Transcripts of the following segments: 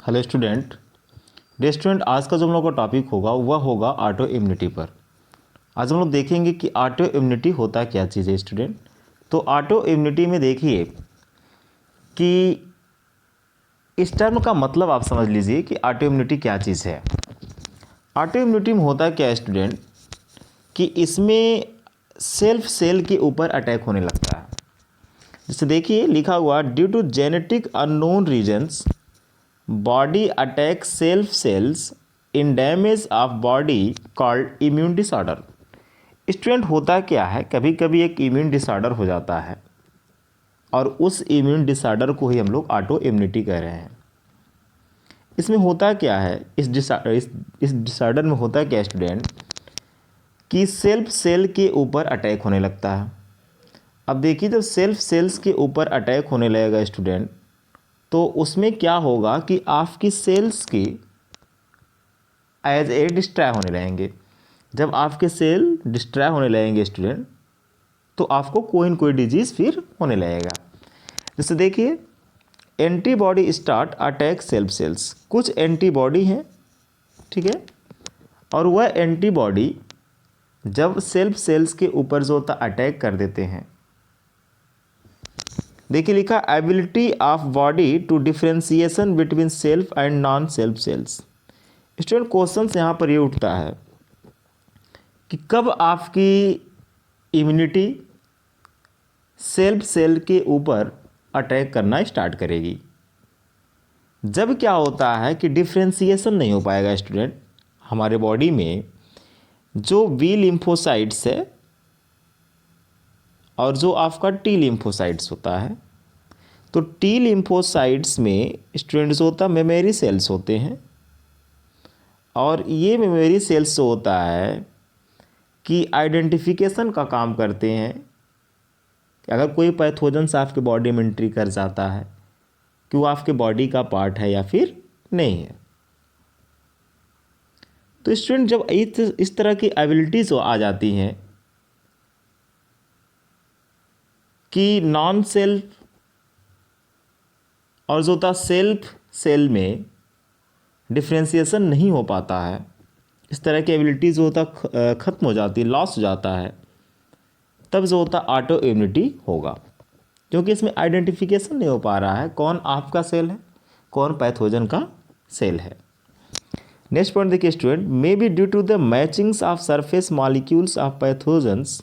Hello student. आज का जो हम लोग का टॉपिक होगा वह होगा ऑटो इम्यूनिटी पर। आज हम लोग देखेंगे कि ऑटो इम्यूनिटी होता क्या चीज़ है स्टूडेंट। तो ऑटो इम्यूनिटी में देखिए कि इस टर्म का मतलब आप समझ लीजिए कि ऑटो इम्यूनिटी क्या चीज़ है। ऑटो इम्यूनिटी में होता क्या है स्टूडेंट कि इसमें सेल्फ सेल के ऊपर अटैक होने लगता है। जैसे देखिए लिखा हुआ due to genetic unknown reasons body attack self cells in damage of body called immune disorder. Student होता क्या है, कभी कभी एक इम्यून डिसऑर्डर हो जाता है और उस इम्यून डिसऑर्डर को ही हम लोग ऑटो इम्यूनिटी कह रहे हैं। इसमें होता क्या है, इस डिसऑर्डर में होता क्या स्टूडेंट कि सेल्फ सेल के ऊपर अटैक होने लगता है। अब देखिए जब सेल्फ सेल्स के ऊपर अटैक होने लगेगा स्टूडेंट तो उसमें क्या होगा कि आपकी सेल्स की एज ए डिस्ट्रॉय होने लगेंगे। जब आपके सेल डिस्ट्रॉय होने लगेंगे स्टूडेंट तो आपको कोई न कोई डिजीज़ फिर होने लगेगा। जैसे देखिए antibody start attack self cells. कुछ एंटीबॉडी हैं, ठीक है, और वह एंटीबॉडी जब सेल्फ सेल्स के ऊपर जो होता अटैक कर देते हैं, देखिए लिखा ability of body to differentiation between self and non self cells. Student question यहाँ पर ये उठता है कि कब आपकी इम्यूनिटी सेल्फ सेल के ऊपर अटैक करना स्टार्ट करेगी। जब क्या होता है कि डिफ्रेंसिएशन नहीं हो पाएगा स्टूडेंट, हमारे बॉडी में जो बी लिम्फोसाइट्स है और जो आपका टी लिम्फोसाइट्स होता है। तो टी लिम्फोसाइट्स में स्टूडेंट्स होता मेमोरी सेल्स होते हैं और ये मेमोरी सेल्स जो होता है कि आइडेंटिफिकेशन का काम करते हैं कि अगर कोई पैथोजेंस आपके बॉडी में एंट्री कर जाता है कि वो आपके बॉडी का पार्ट है या फिर नहीं है। तो स्टूडेंट जब इस तरह की एबिलिटीज आ जाती हैं कि नॉन सेल्फ और जो होता सेल्फ सेल में डिफ्रेंसिएशन नहीं हो पाता है, इस तरह की एबिलिटी जो होता ख़त्म हो जाती है, लॉस हो जाता है, तब जो होता ऑटो इम्यूनिटी होगा, क्योंकि इसमें आइडेंटिफिकेशन नहीं हो पा रहा है कौन आपका सेल है कौन पैथोजन का सेल है। नेक्स्ट पॉइंट देखिए student, may be due to the matchings of surface molecules of pathogens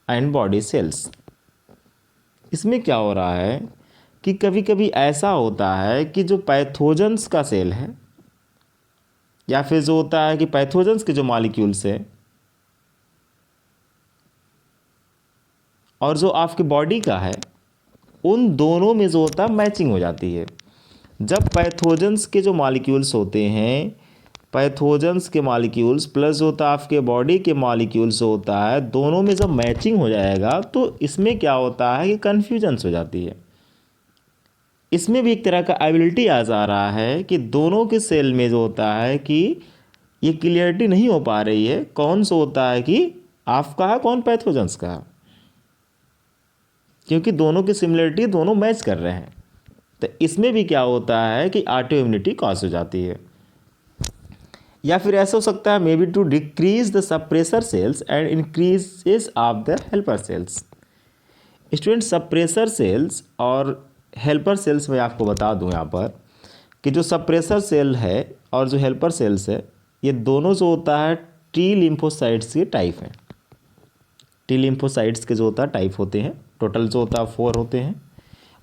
and body cells. इसमें क्या हो रहा है कि कभी कभी ऐसा होता है कि जो पैथोजेंस का सेल है या फिर जो होता है कि पैथोजेंस के जो मॉलिक्यूल्स है और जो आपके बॉडी का है, उन दोनों में जो होता है मैचिंग हो जाती है। जब पैथोजेंस के जो मॉलिक्यूल्स होते हैं, पैथोजेंस के मॉलिक्यूल्स प्लस जो होता है आपके बॉडी के मॉलिक्यूल्स जो होता है, दोनों में जब मैचिंग हो जाएगा तो इसमें क्या होता है कि कन्फ्यूजन्स हो जाती है। इसमें भी एक तरह का एबिलिटी आ जा रहा है कि दोनों के सेल में जो होता है कि ये क्लियरिटी नहीं हो पा रही है कौन सा होता है कि आपका है कौन पैथोजेंस का है, क्योंकि दोनों की सिमिलरिटी दोनों मैच कर रहे हैं। तो इसमें भी क्या होता है कि ऑटो इम्यूनिटी कॉज हो जाती है। या फिर ऐसा हो सकता है may be to decrease the suppressor cells and increases of the helper cells. Student suppressor cells और हेल्पर सेल्स में आपको बता दूं यहाँ पर कि जो सप्रेसर सेल है और जो हेल्पर सेल्स है, ये दोनों जो होता है टी लिम्फोसाइट्स के टाइप हैं। टी लिम्फोसाइट्स के जो होता है टाइप होते हैं, टोटल जो होता है 4 होते हैं,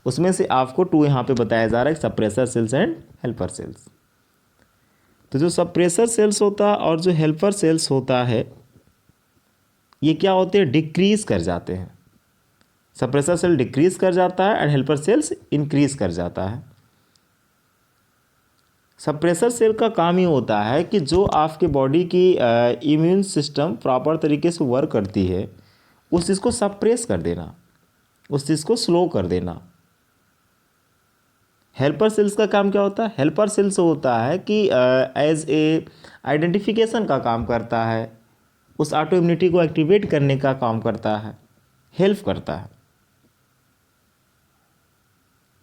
उसमें से आपको 2 यहाँ पे बताया जा रहा है, suppressor cells and helper cells. तो जो सप्रेसर सेल्स होता है और जो हेल्पर सेल्स होता है ये क्या होते हैं, डिक्रीज कर जाते हैं। सप्रेसर सेल डिक्रीज कर जाता है एंड हेल्पर सेल्स इंक्रीज कर जाता है। सप्रेसर सेल का काम ही होता है कि जो आपके बॉडी की इम्यून सिस्टम प्रॉपर तरीके से वर्क करती है उस चीज़ को सप्रेस कर देना, उस चीज़ को स्लो कर देना। हेल्पर सेल्स का काम क्या होता है, हेल्पर सेल्स होता है कि एज ए आइडेंटिफिकेशन का काम करता है, उस ऑटो इम्यूनिटी को एक्टिवेट करने का काम करता है, हेल्प करता है।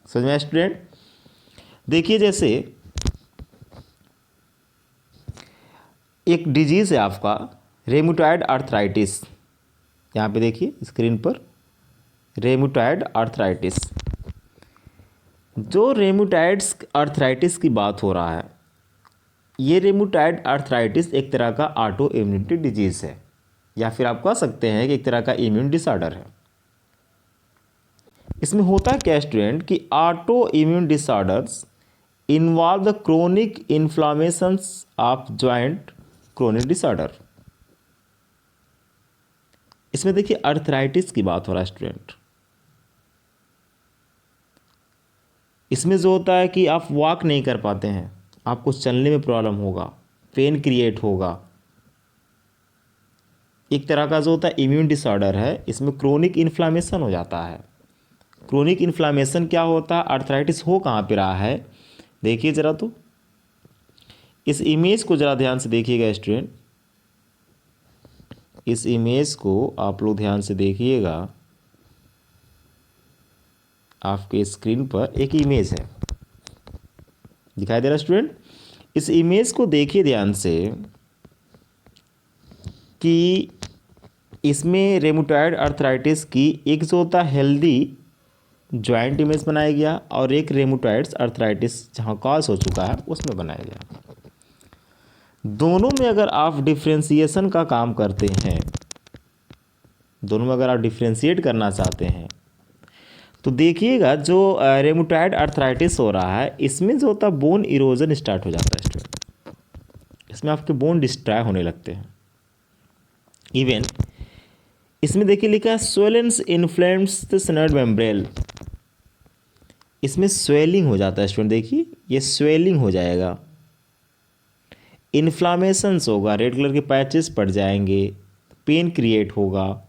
समझ में स्टूडेंट? देखिए जैसे एक डिजीज़ है आपका रेम्यूटॉइड आर्थराइटिस, यहाँ पे देखिए स्क्रीन पर रेम्यूटॉइड आर्थराइटिस। जो रेम्यूटॉइड्स आर्थराइटिस की बात हो रहा है, ये रेम्यूटॉइड आर्थराइटिस एक तरह का ऑटो इम्यूनिटी डिजीज़ है, या फिर आप कह सकते हैं कि एक तरह का इम्यून डिसऑर्डर है। इसमें होता क्या स्टूडेंट कि autoimmune disorders involve the chronic inflammations of joint chronic disorder. इसमें देखिए आर्थराइटिस की बात हो रहा है स्टूडेंट। इसमें जो होता है कि आप वॉक नहीं कर पाते हैं, आपको चलने में प्रॉब्लम होगा, पेन क्रिएट होगा। एक तरह का जो होता है इम्यून डिसऑर्डर है, इसमें क्रोनिक इन्फ्लामेशन हो जाता है। क्रोनिक इन्फ्लामेशन क्या होता है, आर्थराइटिस हो कहाँ पे रहा है, देखिए ज़रा, तो इस इमेज को ज़रा ध्यान से देखिएगा स्टूडेंट। इस इमेज को आप लोग ध्यान से देखिएगा। आपके स्क्रीन पर एक इमेज है, दिखाई दे रहा है स्टूडेंट। इस इमेज को देखिए ध्यान से कि इसमें रेम्यूटॉइड आर्थराइटिस की एक जो होता है हेल्दी जॉइंट इमेज बनाया गया और एक रेम्यूटॉइड्स आर्थराइटिस जहाँ कॉज हो चुका है उसमें बनाया गया। दोनों में अगर आप डिफ्रेंशिएशन का काम करते हैं, दोनों में अगर आप डिफ्रेंशिएट करना चाहते हैं, तो देखिएगा जो रेम्यूटॉइड आर्थराइटिस हो रहा है, इसमें जो होता है बोन इरोजन स्टार्ट हो जाता है स्टूडेंट। इसमें आपके बोन डिस्ट्रॉय होने लगते हैं। इवन इसमें देखिए लिखा है स्वेलेंस इन्फ्लेम्स द स्नर्ड मेम्ब्रेन। इसमें स्वेलिंग हो जाता है स्टूडेंट, देखिए ये स्वेलिंग हो जाएगा, इन्फ्लामेशंस होगा, रेड कलर के पैचेस पड़ जाएंगे, पेन क्रिएट होगा।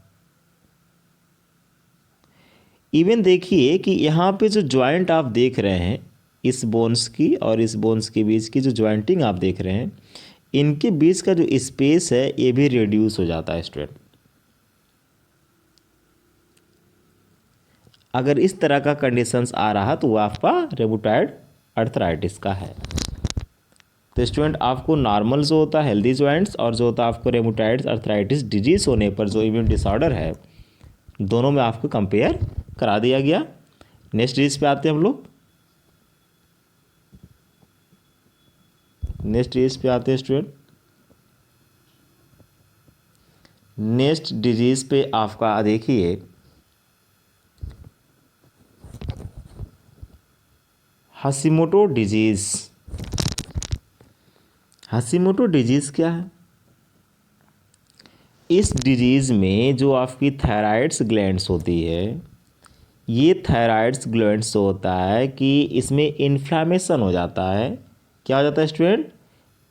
इवन देखिए कि यहाँ पे जो जॉइंट आप देख रहे हैं, इस बोन्स की और इस बोन्स के बीच की जो जॉइंटिंग आप देख रहे हैं, इनके बीच का जो स्पेस है ये भी रिड्यूस हो जाता है स्टूडेंट। अगर इस तरह का कंडीशंस आ रहा तो वो आपका रेम्यूटॉइड आर्थराइटिस का है। तो स्टूडेंट आपको नॉर्मल जो होता है हेल्दी जॉइंट्स और जो होता है आपको रेम्यूटॉइड आर्थराइटिस डिजीज होने पर जो इम्यून डिसऑर्डर है, दोनों में आपको कंपेयर करा दिया गया। नेक्स्ट डिजीज पे आते हैं हम लोग। नेक्स्ट डिजीज पे आते हैं स्टूडेंट। नेक्स्ट डिजीज पे आपका देखिए हाशिमोटो डिजीज। हाशिमोटो डिजीज क्या है? इस डिजीज़ में जो आपकी थायराइड्स ग्लैंड्स होती है, ये थायराइड्स ग्लैंड्स होता है कि इसमें इन्फ्लामेशन हो जाता है। क्या हो जाता है स्टूडेंट?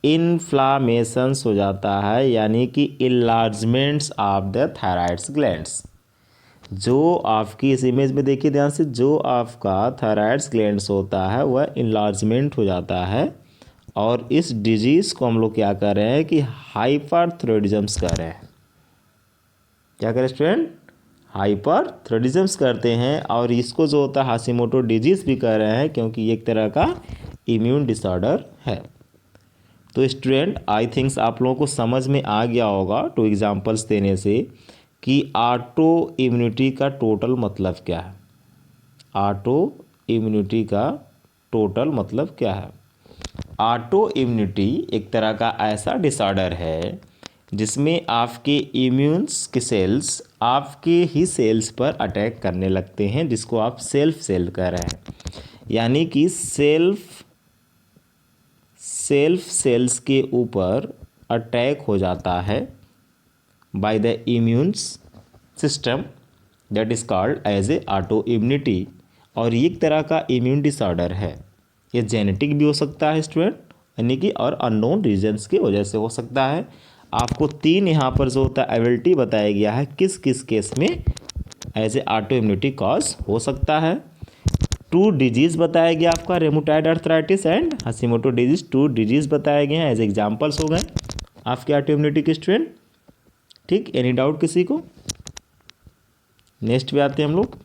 इन्फ्लामेशंस हो जाता है, यानी कि इन्लार्जमेंट्स ऑफ द थायराइड्स ग्लैंड्स। जो आपकी इस इमेज में देखिए ध्यान से, जो आपका थायराइड्स ग्लैंड्स होता है वह इन्लार्जमेंट हो जाता है। और इस डिजीज़ को हम लोग क्या कर रहे हैं कि हाइपरथायरॉयडिज्म कर रहे हैं। क्या करें स्टूडेंट? हाइपरथायरॉयडिज्म करते हैं। और इसको जो होता है हाशिमोटो डिजीज़ भी कर रहे हैं, क्योंकि ये एक तरह का इम्यून डिसऑर्डर है। तो स्टूडेंट आई थिंक्स आप लोगों को समझ में आ गया होगा टू एग्जांपल्स देने से कि ऑटो इम्यूनिटी का टोटल मतलब क्या है। ऑटो इम्यूनिटी का टोटल मतलब क्या है? ऑटो इम्यूनिटी एक तरह का ऐसा डिसऑर्डर है जिसमें आपके इम्यून्स के सेल्स आपके ही सेल्स पर अटैक करने लगते हैं, जिसको आप सेल्फ सेल कह रहे हैं। यानी कि सेल्फ सेल्स के ऊपर अटैक हो जाता है by the immunes system, that is called as a autoimmunity. और ये एक तरह का इम्यून डिसऑर्डर है। ये जेनेटिक भी हो सकता है स्टूडेंट, यानी कि और अननोन रीजन्स की वजह से हो सकता है। आपको 3 यहाँ पर जो होता है एबिलिटी बताया गया है किस किस केस में as a autoimmunity cause हो सकता है। 2 डिजीज़ बताया गया आपका, rheumatoid arthritis and Hashimoto disease. 2 disease बताए गए हैं, एज एग्जाम्पल्स हो गए आपके ऑटो इम्यूनिटी के स्टूडेंट। ठीक, एनी डाउट किसी को? नेक्स्ट पे आते हैं हम लोग।